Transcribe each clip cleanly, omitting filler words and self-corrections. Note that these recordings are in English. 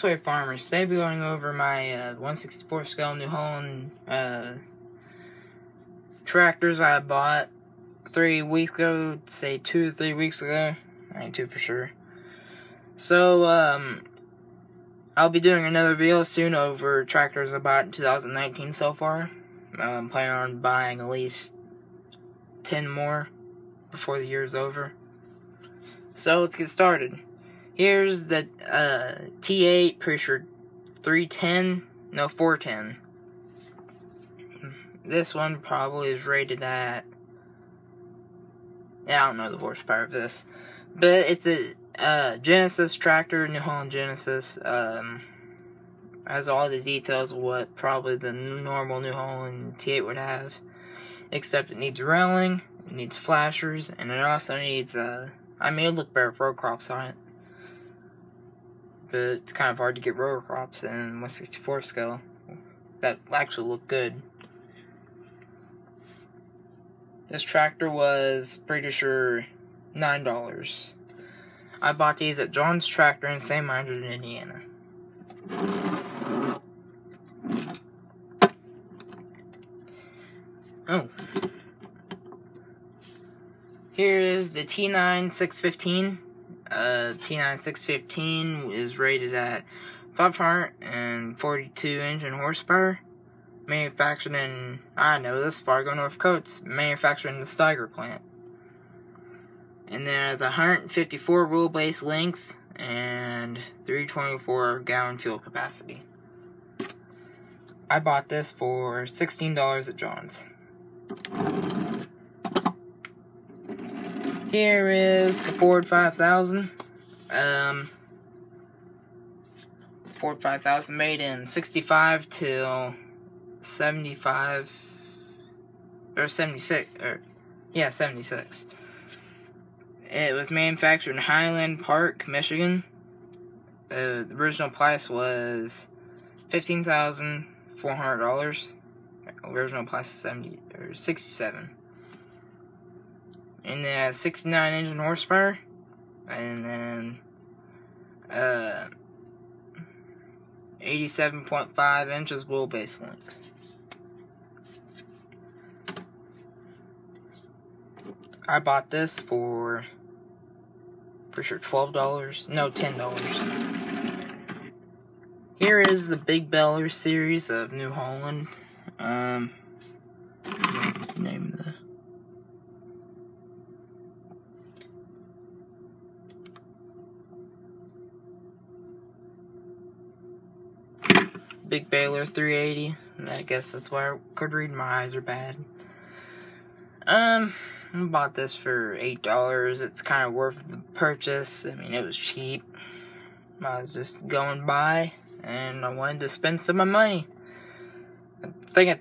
Toy Farmers. Today we're going over my 1/64 scale New Holland tractors I bought 3 weeks ago, say 2 or 3 weeks ago. I ain't 2 for sure. So, I'll be doing another video soon over tractors I bought in 2019 so far. I'm planning on buying at least 10 more before the year's over. So, let's get started. Here's the T8, pretty sure 410. This one probably is rated at, I don't know the horsepower of this, but it's a Genesis tractor, New Holland Genesis. Has all the details of what probably the normal New Holland T8 would have, except it needs railing, it needs flashers, and it also needs it look better with row crops on it. But it's kind of hard to get row crops in 1/64 scale that actually look good. This tractor was pretty sure $9. I bought these at John's Tractor in St. Mindred, Indiana. Oh. Here is the T9 615. T9 615 is rated at 542 engine horsepower. Manufactured in, I know this, Fargo, North Dakota. Manufactured in the Steiger plant. And there's 154 wheelbase length and 324 gallon fuel capacity. I bought this for $16 at John's. Here is the Ford 5000. Ford 5000 made in 65 till 75 or 76 76. It was manufactured in Highland Park, Michigan. The original price was $15,400. Original price is $67. And then 69 engine horsepower, and then 87.5 inches wheelbase length. I bought this for pretty sure $12. No, $10. Here is the Big Beller series of New Holland. Name the Big Baler 380. I guess that's why I could read. My eyes are bad. I bought this for $8. It's kind of worth the purchase. I mean, it was cheap. I was just going by, and I wanted to spend some of my money. I think I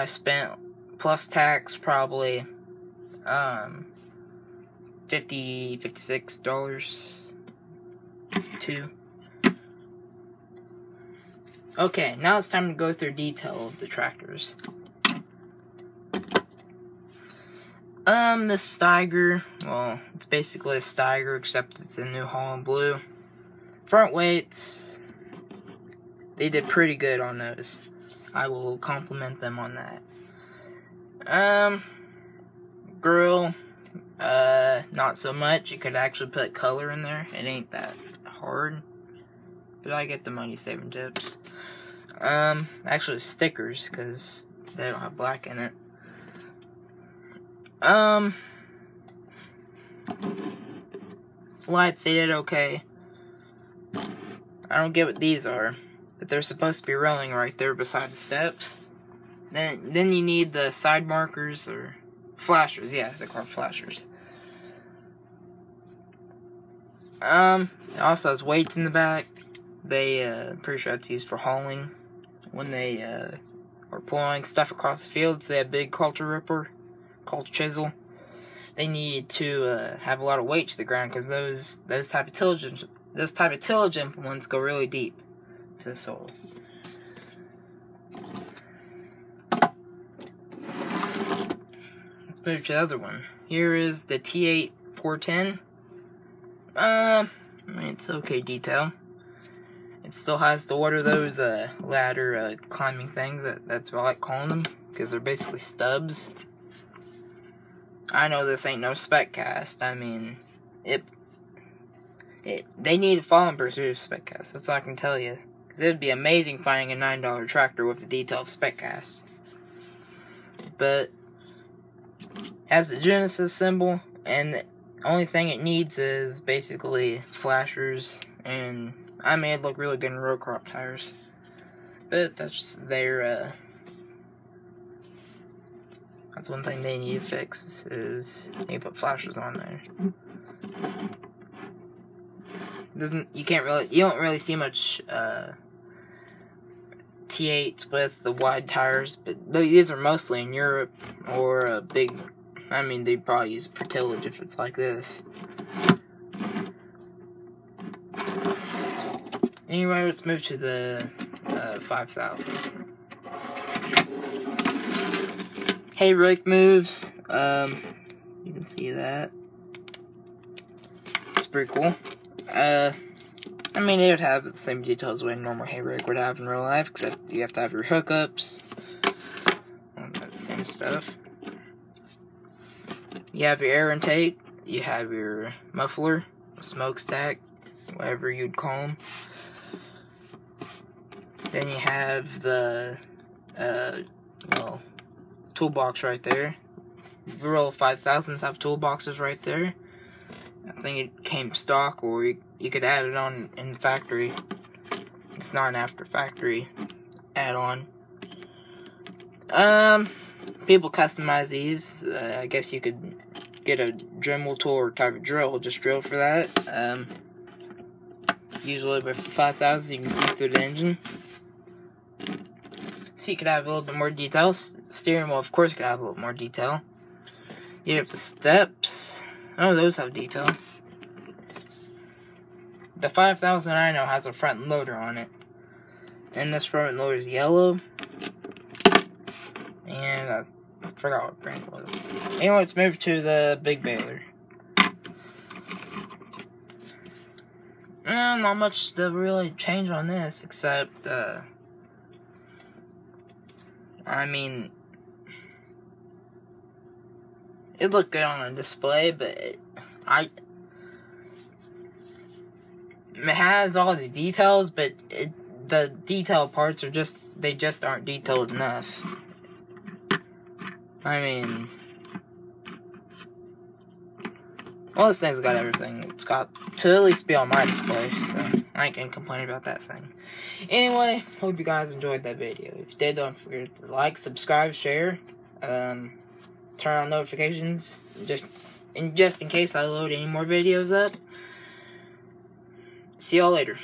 spent, plus tax, probably $56 too. Okay, now it's time to go through detail of the tractors. This Steiger, well, it's basically a Steiger, except it's in New Holland blue. Front weights, they did pretty good on those. I will compliment them on that. Grill, not so much. You could actually put color in there. It ain't that hard. But I get the money saving tips. Actually stickers, because they don't have black in it. Lights, they did okay. I don't get what these are, but they're supposed to be rolling right there beside the steps. Then you need the side markers, or flashers. Yeah, they're called flashers. It also has weights in the back. They, pretty sure that's used for hauling. When they, are pulling stuff across the fields, they have a big culture chisel. They need to, have a lot of weight to the ground, because those type of tillage implements go really deep to the soil. Let's move to the other one. Here is the T8 410. It's okay detail. It still has to order those ladder climbing things. That's what I like calling them, because they're basically stubs. I know this ain't no spec cast. I mean, they need a Fallen Pursuit spec cast. That's all I can tell you. Because it would be amazing finding a $9 tractor with the detail of spec cast. But it has the Genesis symbol, and the only thing it needs is basically flashers, and I made it look really good in row crop tires. But that's their that's one thing they need to fix, is they need to put flashers on there. You don't really see much T8s with the wide tires, but these are mostly in Europe, or I mean, they'd probably use it for tillage if it's like this. Anyway, let's move to the 5000. Hay rake moves. You can see that. It's pretty cool. I mean, it would have the same details way a normal hay rake would have in real life, except you have to have your hookups. The same stuff. You have your air intake. You have your muffler, smokestack, whatever you'd call them. Then you have the toolbox right there. Real 5000s have toolboxes right there. I think it came stock, or you could add it on in the factory. It's not an after factory add-on. People customize these. I guess you could get a Dremel tool or type of drill, just drill for that. Usually with the 5000s, you can see through the engine. So you could have a little bit more detail. Steering wheel, of course, could have a little more detail. You have the steps. Oh, those have detail. The 5000 I know has a front loader on it. And this front loader is yellow. And I forgot what brand it was. Anyway, let's move to the big baler. Not much to really change on this, except, I mean, it looked good on a display, but it has all the details, but the detailed parts are they just aren't detailed enough. I mean, well, this thing's got everything. It's got to at least be on my display, so I can't complain about that thing. Anyway, hope you guys enjoyed that video. If you did, don't forget to like, subscribe, share, turn on notifications, just in case I load any more videos up. See y'all later.